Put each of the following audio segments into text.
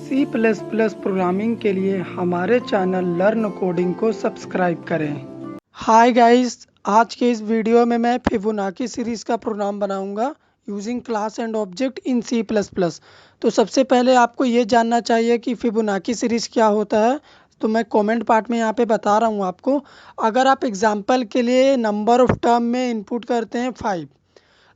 सी plus plus programming के लिए हमारे चैनल लर्न कोडिंग को सब्सक्राइब करें। हाय गाइस, आज के इस वीडियो में मैं फिबोनाची सीरीज़ का प्रोग्राम बनाऊंगा using class and object in C plus plus. तो सबसे पहले आपको ये जानना चाहिए कि फिबोनाची सीरीज़ क्या होता है। तो मैं कमेंट पार्ट में यहाँ पे बता रहा हूँ आपको। अगर आप एग्जांपल के लिए नंबर ऑफ टर्म में इनपुट करते हैं 5,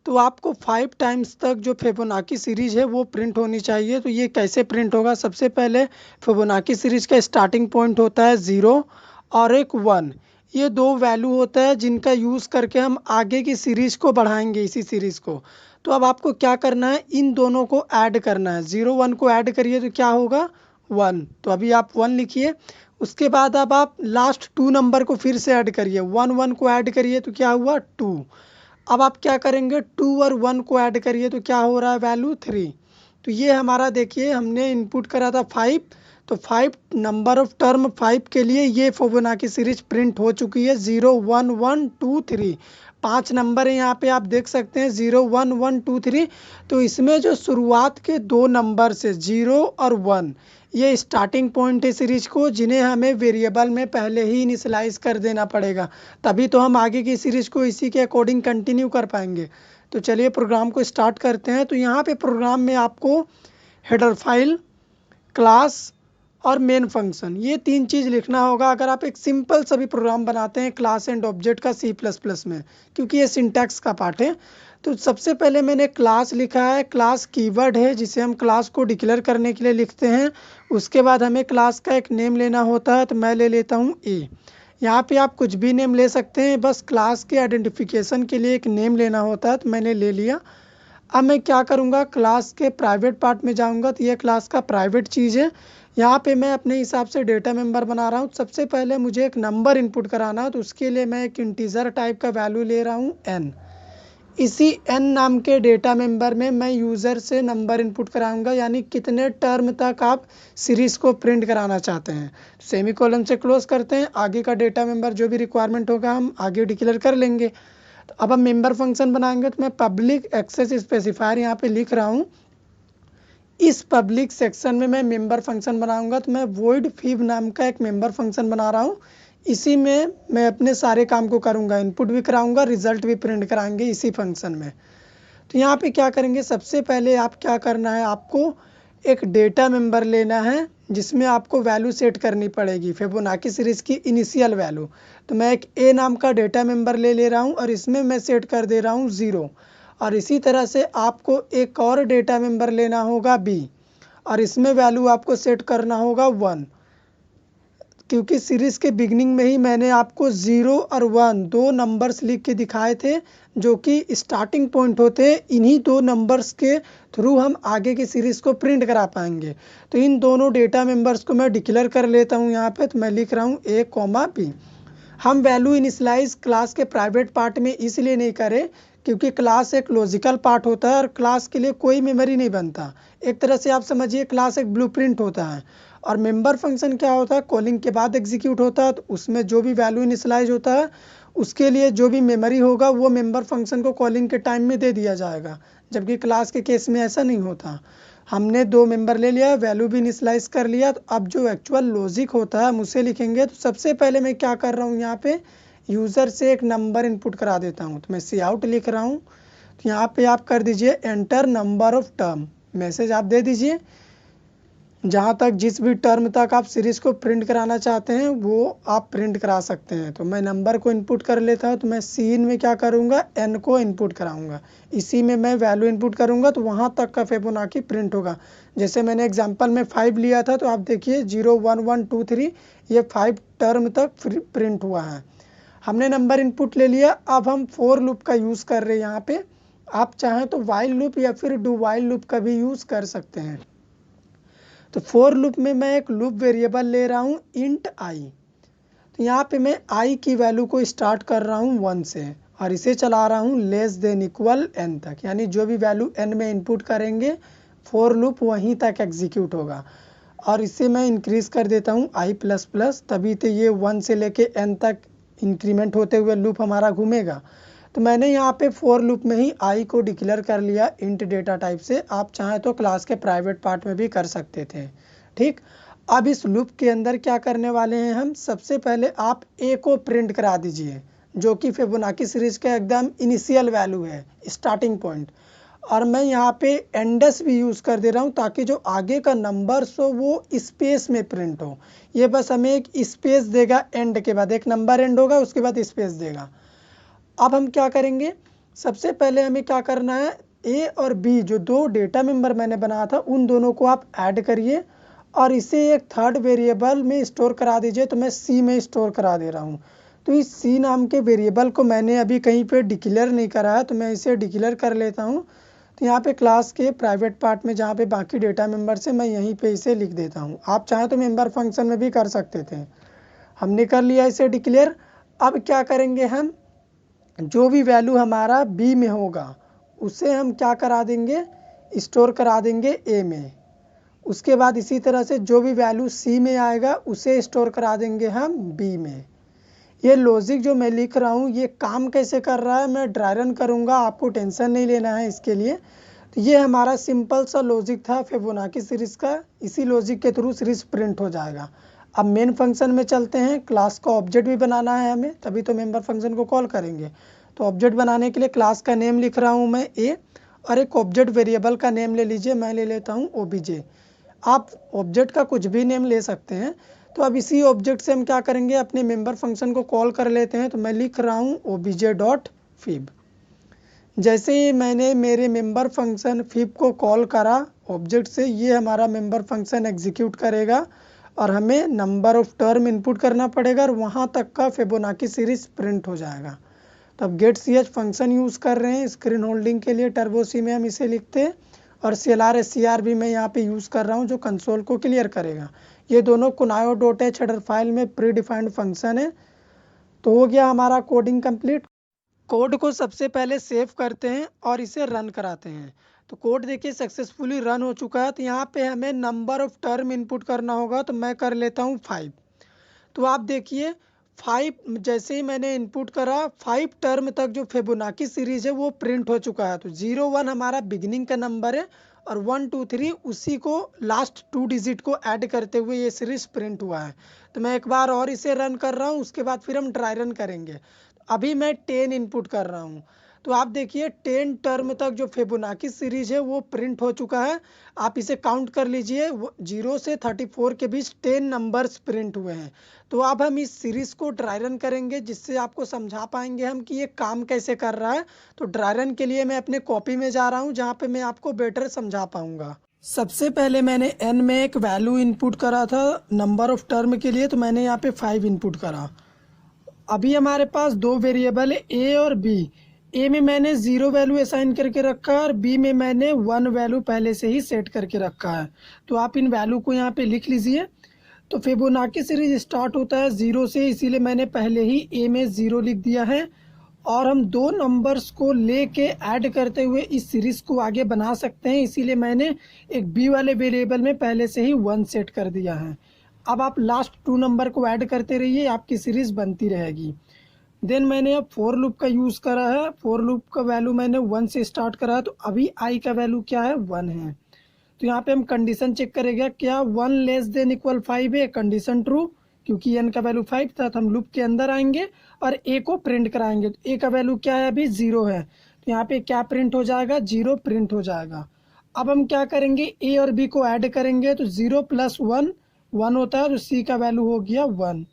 तो आपको 5 टाइम्स तक जो फिबोनाची सीरीज़ है वो प्रिंट होनी चाहिए। तो ये कैसे प्रिंट होगा, सबसे पहले फिबोनाची सीरीज़ का स्टार्टिंग पॉइंट होता है 0 और एक 1। ये दो वैल्यू होता है जिनका यूज़ करके हम आगे की सीरीज़ को बढ़ाएंगे, इसी सीरीज़ को। तो अब आपको क्या करना है, इन दोनों को ऐड करना है। 0 1 को ऐड करिए तो क्या होगा 1। तो अभी आप 1 लिखिए। उसके बाद अब आप लास्ट 2 नंबर को फिर से ऐड करिए। 1 1 को ऐड करिए तो क्या हुआ 2। अब आप क्या करेंगे, 2 और 1 को ऐड करिए तो क्या हो रहा है वैल्यू 3। तो ये हमारा देखिए हमने इनपुट करा था 5। तो 5 नंबर ऑफ टर्म 5 के लिए ये फिबोनाची सीरीज प्रिंट हो चुकी है। 0 1 1 2 3 5 नंबर है यहाँ पे, आप देख सकते हैं 0 1 1 2 3। तो इसमें जो शुरुआत के दो नंबर से 0 और 1, ये स्टार्टिंग पॉइंट है सीरीज को, जिन्हें हमें वेरिएबल में पहले ही इनिशियलाइज कर देना पड़ेगा। तभी तो हम आगे की सीरीज को इसी के अकॉर्डिंग कंटिन्यू कर पाएंगे। तो चलिए प्रोग्राम को स्टार्ट करते हैं। तो यहाँ पे प्रोग्राम में आपको हेडर फाइल, क्लास और मेन फंक्शन, ये तीन चीज़ लिखना होगा अगर आप एक सिंपल सा भी प्रोग्राम बनाते हैं क्लास एंड ऑब्जेक्ट का सी प्लस प्लस में, क्योंकि ये सिंटैक्स का पार्ट है। तो सबसे पहले मैंने क्लास लिखा है। क्लास कीवर्ड है जिसे हम क्लास को डिक्लेयर करने के लिए लिखते हैं। उसके बाद हमें क्लास का एक नेम लेना होता है, तो मैं ले लेता हूँ ए। यहाँ पे आप कुछ भी नेम ले सकते हैं, बस क्लास के आइडेंटिफिकेशन के लिए एक नेम लेना होता है, तो मैंने ले लिया। अब मैं क्या करूँगा, क्लास के प्राइवेट पार्ट में जाऊँगा। तो ये क्लास का प्राइवेट चीज़ है। यहाँ पे मैं अपने हिसाब से डेटा मेंबर बना रहा हूँ। सबसे पहले मुझे एक नंबर इनपुट कराना है, तो उसके लिए मैं एक इंटीजर टाइप का वैल्यू ले रहा हूँ n। इसी n नाम के डेटा मेंबर में मैं यूज़र से नंबर इनपुट कराऊंगा, यानी कितने टर्म तक आप सीरीज़ को प्रिंट कराना चाहते हैं। सेमीकोलन से क्लोज करते हैं। आगे का डेटा मेंबर जो भी रिक्वायरमेंट होगा हम आगे डिक्लेयर कर लेंगे। तो अब हम मेंबर फंक्शन बनाएंगे। तो मैं पब्लिक एक्सेस स्पेसिफायर यहाँ पे लिख रहा हूँ। इस पब्लिक सेक्शन में मैं मेंबर फंक्शन बनाऊंगा। तो मैं वॉइड फिब नाम का एक मेंबर फंक्शन बना रहा हूँ। इसी में मैं अपने सारे काम को करूँगा, इनपुट भी कराऊंगा, रिजल्ट भी प्रिंट कराएंगे इसी फंक्शन में। तो यहाँ पे क्या करेंगे, सबसे पहले आप क्या करना है, आपको एक डेटा मेंबर लेना है जिसमें आपको वैल्यू सेट करनी पड़ेगी, फिबोनाची सीरीज की इनिशियल वैल्यू। तो मैं एक ए नाम का डेटा मेंबर ले रहा हूँ और इसमें मैं सेट कर दे रहा हूँ 0। और इसी तरह से आपको एक और डेटा मेंबर लेना होगा बी और इसमें वैल्यू आपको सेट करना होगा 1, क्योंकि सीरीज़ के बिगनिंग में ही मैंने आपको 0 और 1 दो नंबर्स लिख के दिखाए थे जो कि स्टार्टिंग पॉइंट होते हैं। इन्हीं दो नंबर्स के थ्रू हम आगे की सीरीज़ को प्रिंट करा पाएंगे। तो इन दोनों डेटा मेंबर्स को मैं डिक्लेयर कर लेता हूँ यहाँ पे। तो मैं लिख रहा हूँ ए कॉमा बी। हम वैल्यू इनिशियलाइज क्लास के प्राइवेट पार्ट में इसलिए नहीं करें क्योंकि क्लास एक लॉजिकल पार्ट होता है और क्लास के लिए कोई मेमोरी नहीं बनता। एक तरह से आप समझिए क्लास एक ब्लूप्रिंट होता है। और मेंबर फंक्शन क्या होता है, कॉलिंग के बाद एग्जीक्यूट होता है। तो उसमें जो भी वैल्यू इनिशियलाइज होता है उसके लिए जो भी मेमोरी होगा वो मेंबर फंक्शन को कॉलिंग के टाइम में दे दिया जाएगा, जबकि क्लास के केस में ऐसा नहीं होता। हमने दो मेंबर ले लिया, वैल्यू भी इनिशियलाइज कर लिया। तो अब जो एक्चुअल लॉजिक होता है हम उसे लिखेंगे। तो सबसे पहले मैं क्या कर रहा हूँ, यहाँ पे यूज़र से एक नंबर इनपुट करा देता हूँ। तो मैं सी आउट लिख रहा हूँ। तो यहाँ पे आप कर दीजिए enter number of term, message आप दे दीजिए जहाँ तक जिस भी टर्म तक आप सीरीज़ को प्रिंट कराना चाहते हैं वो आप प्रिंट करा सकते हैं। तो मैं नंबर को इनपुट कर लेता हूँ। तो मैं सीन में क्या करूँगा, एन को इनपुट कराऊँगा। इसी में मैं वैल्यू इनपुट करूँगा तो वहाँ तक का फिबोनाची प्रिंट होगा। जैसे मैंने एग्जांपल में 5 लिया था, तो आप देखिए 0 1 1 2 3 ये 5 टर्म तक प्रिंट हुआ है। हमने नंबर इनपुट ले लिया। अब हम फॉर लूप का यूज़ कर रहे हैं यहाँ पे। आप चाहें तो वाइल लूप या फिर डू वाइल लूप का भी यूज़ कर सकते हैं। तो फॉर लूप में मैं एक लूप वेरिएबल ले रहा हूँ इंट आई। तो यहाँ पे मैं आई की वैल्यू को स्टार्ट कर रहा हूँ 1 से और इसे चला रहा हूँ लेस देन इक्वल एन तक, यानी जो भी वैल्यू एन में इनपुट करेंगे फॉर लूप वहीं तक एग्जीक्यूट होगा। और इसे मैं इंक्रीज़ कर देता हूँ आई प्लस प्लस, तभी तो ये 1 से लेके एन तक इंक्रीमेंट होते हुए लूप हमारा घूमेगा। तो मैंने यहाँ पे फॉर लूप में ही आई को डिक्लेयर कर लिया इंट डेटा टाइप से। आप चाहें तो क्लास के प्राइवेट पार्ट में भी कर सकते थे। ठीक। अब इस लूप के अंदर क्या करने वाले हैं हम, सबसे पहले आप ए को प्रिंट करा दीजिए जो कि फिबोनाची सीरीज का एकदम इनिशियल वैल्यू है, स्टार्टिंग पॉइंट। और मैं यहाँ पे एंडस भी यूज़ कर दे रहा हूँ ताकि जो आगे का नंबर्स हो वो स्पेस में प्रिंट हो। ये बस हमें एक स्पेस देगा, एंड के बाद एक नंबर एंड होगा, उसके बाद स्पेस देगा। अब हम क्या करेंगे, सबसे पहले हमें क्या करना है, ए और बी जो दो डेटा मेंबर मैंने बनाया था उन दोनों को आप ऐड करिए और इसे एक थर्ड वेरिएबल में स्टोर करा दीजिए। तो मैं सी में स्टोर करा दे रहा हूँ। तो इस सी नाम के वेरिएबल को मैंने अभी कहीं पे डिक्लेयर नहीं करा है, तो मैं इसे डिक्लेयर कर लेता हूँ। तो यहाँ पे क्लास के प्राइवेट पार्ट में जहाँ पे बाकी डेटा मेंबर से मैं यहीं पे इसे लिख देता हूँ। आप चाहें तो मेंबर फंक्शन में भी कर सकते थे। हमने कर लिया इसे डिक्लेयर। अब क्या करेंगे, हम जो भी वैल्यू हमारा बी में होगा उसे हम क्या करा देंगे, स्टोर करा देंगे ए में। उसके बाद इसी तरह से जो भी वैल्यू सी में आएगा उसे स्टोर करा देंगे हम बी में। ये लॉजिक जो मैं लिख रहा हूँ ये काम कैसे कर रहा है मैं ड्राई रन करूँगा, आपको टेंशन नहीं लेना है इसके लिए। तो ये हमारा सिंपल सा लॉजिक था फिबोनाची सीरीज का, इसी लॉजिक के थ्रू सीरीज प्रिंट हो जाएगा। अब मेन फंक्शन में चलते हैं। क्लास का ऑब्जेक्ट भी बनाना है हमें, तभी तो मेंबर फंक्शन को कॉल करेंगे। तो ऑब्जेक्ट बनाने के लिए क्लास का नेम लिख रहा हूँ मैं ए, और एक ऑब्जेक्ट वेरिएबल का नेम ले लीजिए, मैं ले लेता हूँ ओबीजे। आप ऑब्जेक्ट का कुछ भी नेम ले सकते हैं। तो अब इसी ऑब्जेक्ट से हम क्या करेंगे, अपने मेंबर फंक्शन को कॉल कर लेते हैं। तो मैं लिख रहा हूँ obj.fib। जैसे ही मैंने मेरे मेंबर फंक्शन फिब को कॉल करा ऑब्जेक्ट से, ये हमारा मेंबर फंक्शन एग्जीक्यूट करेगा और हमें नंबर ऑफ टर्म इनपुट करना पड़ेगा और वहाँ तक का फिबोनाची सीरीज प्रिंट हो जाएगा। तो अब get C H function use कर रहे हैं स्क्रीन होल्डिंग के लिए, टर्बो सी में हम इसे लिखते हैं। और CLR/SCR भी मैं यहाँ पे यूज़ कर रहा हूँ जो कंसोल को क्लियर करेगा। ये दोनों kunayo.h हेडर फाइल में प्री डिफाइंड फंक्शन है। तो हो गया हमारा कोडिंग कंप्लीट। कोड को सबसे पहले सेव करते हैं और इसे रन कराते हैं। तो कोड देखिए सक्सेसफुली रन हो चुका है। तो यहाँ पे हमें नंबर ऑफ टर्म इनपुट करना होगा, तो मैं कर लेता हूँ 5। तो आप देखिए 5 जैसे ही मैंने इनपुट करा 5 टर्म तक जो फिबोनाची सीरीज है वो प्रिंट हो चुका है। तो 0 1 हमारा बिगिनिंग का नंबर है और 1 2 3 उसी को लास्ट 2 डिजिट को ऐड करते हुए ये सीरीज प्रिंट हुआ है। तो मैं एक बार और इसे रन कर रहा हूँ, उसके बाद फिर हम ड्राई रन करेंगे। अभी मैं 10 इनपुट कर रहा हूँ। तो आप देखिए 10 टर्म तक जो फिबोनाची सीरीज है वो प्रिंट हो चुका है। आप इसे काउंट कर लीजिए, 0 से 34 के बीच 10 नंबर्स प्रिंट हुए हैं। तो अब हम इस सीरीज को ड्राई रन करेंगे जिससे आपको समझा पाएंगे हम कि ये काम कैसे कर रहा है। तो ड्राई रन के लिए मैं अपने कॉपी में जा रहा हूँ जहाँ पे मैं आपको बेटर समझा पाऊंगा। सबसे पहले मैंने n में एक वैल्यू इनपुट करा था नंबर ऑफ टर्म के लिए, तो मैंने यहाँ पे 5 इनपुट करा। अभी हमारे पास दो वेरिएबल है ए और बी। ए में मैंने 0 वैल्यू असाइन करके रखा है और बी में मैंने 1 वैल्यू पहले से ही सेट करके रखा है। तो आप इन वैल्यू को यहाँ पे लिख लीजिए। तो फिबोनाची सीरीज स्टार्ट होता है 0 से, इसीलिए मैंने पहले ही ए में 0 लिख दिया है। और हम दो नंबर्स को लेके ऐड करते हुए इस सीरीज को आगे बना सकते हैं, इसीलिए मैंने एक बी वाले वेरिएबल में पहले से ही 1 सेट कर दिया है। अब आप लास्ट 2 नंबर को ऐड करते रहिए, आपकी सीरीज बनती रहेगी। देन मैंने अब फॉर लूप का यूज़ करा है। फॉर लूप का वैल्यू मैंने 1 से स्टार्ट करा है, तो अभी आई का वैल्यू क्या है, 1 है। तो यहाँ पे हम कंडीशन चेक करेंगे, क्या 1 लेस देन इक्वल 5 है, कंडीशन ट्रू, क्योंकि एन का वैल्यू 5 था। तो हम लूप के अंदर आएंगे और ए को प्रिंट कराएंगे। तो ए का वैल्यू क्या है, अभी 0 है। तो यहाँ पे क्या प्रिंट हो जाएगा, 0 प्रिंट हो जाएगा। अब हम क्या करेंगे, ए और बी को ऐड करेंगे। तो 0 + 1 1 होता है, तो सी का वैल्यू हो गया 1।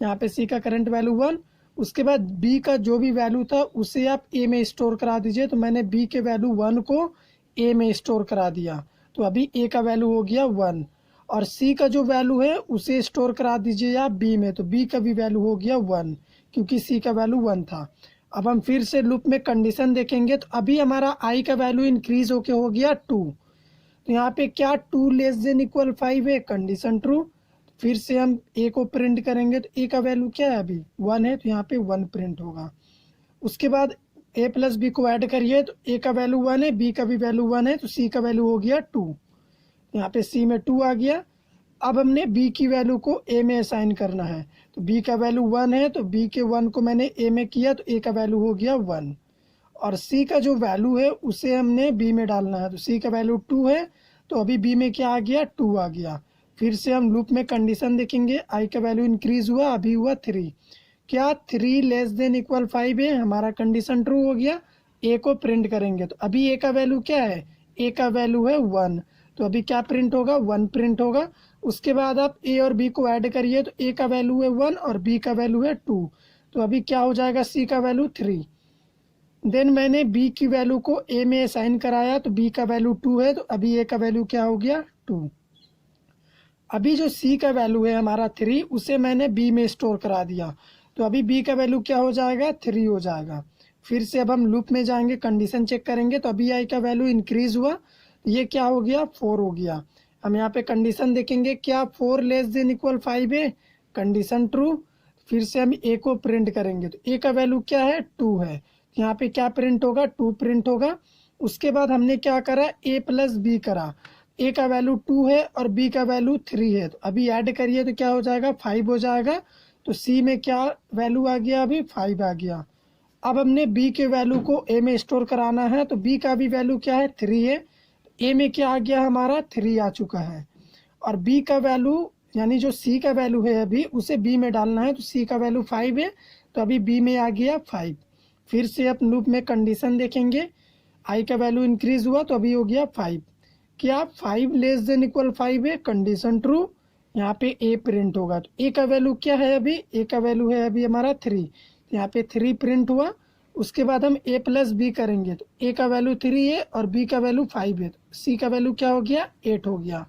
यहाँ पे सी का करंट वैल्यू 1। उसके बाद बी का जो भी वैल्यू था उसे आप ए में स्टोर करा दीजिए। तो मैंने बी के वैल्यू 1 को ए में स्टोर करा दिया। तो अभी ए का वैल्यू हो गया 1 और सी का जो वैल्यू है उसे स्टोर करा दीजिए आप बी में। तो बी का भी वैल्यू हो गया 1 क्योंकि सी का वैल्यू 1 था। अब हम फिर से लूप में कंडीशन देखेंगे। तो अभी हमारा आई का वैल्यू इंक्रीज होके हो गया 2। तो यहाँ पे क्या 2 लेस देन इक्वल 5 है, कंडीशन ट्रू। फिर से हम ए को प्रिंट करेंगे। तो ए का वैल्यू क्या है, अभी 1 है, तो यहाँ पे 1 प्रिंट होगा। उसके बाद ए प्लस बी को ऐड करिए। तो ए का वैल्यू 1 है, बी का भी वैल्यू 1 है, तो सी का वैल्यू हो गया 2। यहाँ पे सी में 2 आ गया। अब हमने बी की वैल्यू को ए में असाइन करना है। तो बी का वैल्यू 1 है, तो बी के 1 को मैंने ए में किया, तो ए का वैल्यू हो गया 1। और सी का जो वैल्यू है उसे हमने बी में डालना है। तो सी का वैल्यू 2 है, तो अभी बी में क्या आ गया, 2 आ गया। फिर से हम लूप में कंडीशन देखेंगे, आई का वैल्यू इंक्रीज हुआ, अभी हुआ 3। क्या 3 लेस देन इक्वल 5 है? हमारा कंडीशन ट्रू हो गया। ए को प्रिंट करेंगे तो अभी ए का वैल्यू क्या है? ए का वैल्यू है 1, तो अभी क्या प्रिंट होगा? 1 प्रिंट होगा। उसके बाद आप ए और बी को ऐड करिए तो ए का वैल्यू है 1 और बी का वैल्यू है 2, तो अभी क्या हो जाएगा? सी का वैल्यू 3। देन मैंने बी की वैल्यू को ए में असाइन कराया तो बी का वैल्यू 2 है, तो अभी ए का वैल्यू क्या हो गया? 2। अभी जो सी का वैल्यू है हमारा 3, उसे मैंने बी में स्टोर करा दिया, तो अभी बी का वैल्यू क्या हो जाएगा? 3 हो जाएगा। फिर से अब हम लूप में जाएंगे, कंडीशन चेक करेंगे तो अभी आई का वैल्यू इंक्रीज हुआ, ये क्या हो गया? 4 हो गया। हम यहाँ पे कंडीशन देखेंगे, क्या 4 लेस देन इक्वल 5 है? Condition true. फिर से हम ए को प्रिंट करेंगे तो ए का वैल्यू क्या है? 2 है, यहाँ पे क्या प्रिंट होगा? 2 प्रिंट होगा। उसके बाद हमने क्या करा? ए प्लस बी करा। ए का वैल्यू 2 है और बी का वैल्यू 3 है, तो अभी ऐड करिए तो क्या हो जाएगा? 5 हो जाएगा। तो सी में क्या वैल्यू आ गया? अभी 5 आ गया। अब हमने बी के वैल्यू को ए में स्टोर कराना है, तो बी का भी वैल्यू क्या है? 3 है। ए में क्या आ गया? हमारा 3 आ चुका है। और बी का वैल्यू यानी जो सी का वैल्यू है अभी उसे बी में डालना है, तो सी का वैल्यू 5 है, तो अभी बी में आ गया 5। फिर से आप लूप में कंडीशन देखेंगे, आई का वैल्यू इंक्रीज हुआ तो अभी हो गया 5। क्या 5 लेस देन इक्वल 5 है? Condition true. यहाँ पे ए प्रिंट होगा, तो ए का वैल्यू क्या है? अभी ए का वैल्यू है अभी हमारा 3, यहाँ पे 3 प्रिंट हुआ। उसके बाद हम ए प्लस बी करेंगे तो ए का वैल्यू 3 है और बी का वैल्यू 5 है, तो सी का वैल्यू क्या हो गया? 8 हो गया,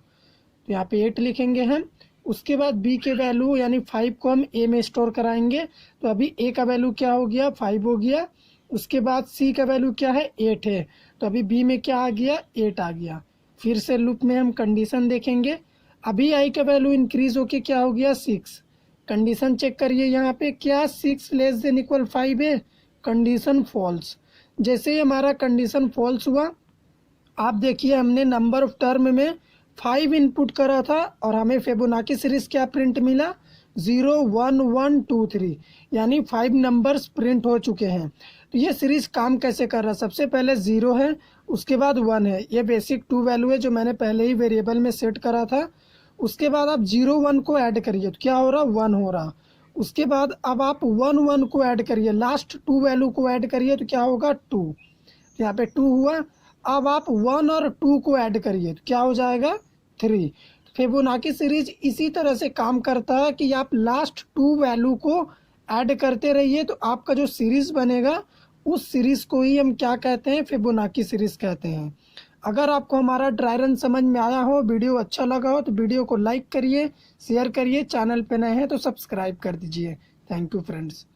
तो यहाँ पे 8 लिखेंगे हम। उसके बाद बी के वैल्यू यानी 5 को हम ए में स्टोर कराएंगे, तो अभी ए का वैल्यू क्या हो गया? 5 हो गया। उसके बाद सी का वैल्यू क्या है? 8 है, तो अभी बी में क्या आ गया? 8 आ गया। फिर से लूप में हम कंडीशन देखेंगे, अभी आई का वैल्यू इंक्रीज होके क्या हो गया? 6। कंडीशन चेक करिए यहाँ पे, क्या 6 लेस देन इक्वल 5 है? Condition false. जैसे ही हमारा कंडीशन फॉल्स हुआ, आप देखिए हमने नंबर ऑफ टर्म में 5 इनपुट करा था और हमें फिबोनाची सीरीज क्या प्रिंट मिला? 0 1 1 2 3, यानी 5 नंबर्स प्रिंट हो चुके हैं। तो ये सीरीज काम कैसे कर रहा है? सबसे पहले 0 है, उसके बाद 1 है, ये बेसिक 2 वैल्यू है जो मैंने पहले ही वेरिएबल में सेट करा था। उसके बाद आप 0 1 को ऐड करिए तो क्या हो रहा? 1 हो रहा। उसके बाद अब आप 1 1 को ऐड करिए, लास्ट 2 वैल्यू को ऐड करिए तो क्या होगा? 2, यहाँ पे 2 हुआ। अब आप 1 और 2 को ऐड करिए तो क्या हो जाएगा? 3। फिबोनाची सीरीज इसी तरह से काम करता है कि आप लास्ट 2 वैल्यू को ऐड करते रहिए, तो आपका जो सीरीज बनेगा उस सीरीज को ही हम क्या कहते हैं? फिबोनाची सीरीज कहते हैं। अगर आपको हमारा ड्राई रन समझ में आया हो, वीडियो अच्छा लगा हो, तो वीडियो को लाइक करिए, शेयर करिए, चैनल पे नए हैं तो सब्सक्राइब कर दीजिए। Thank you friends.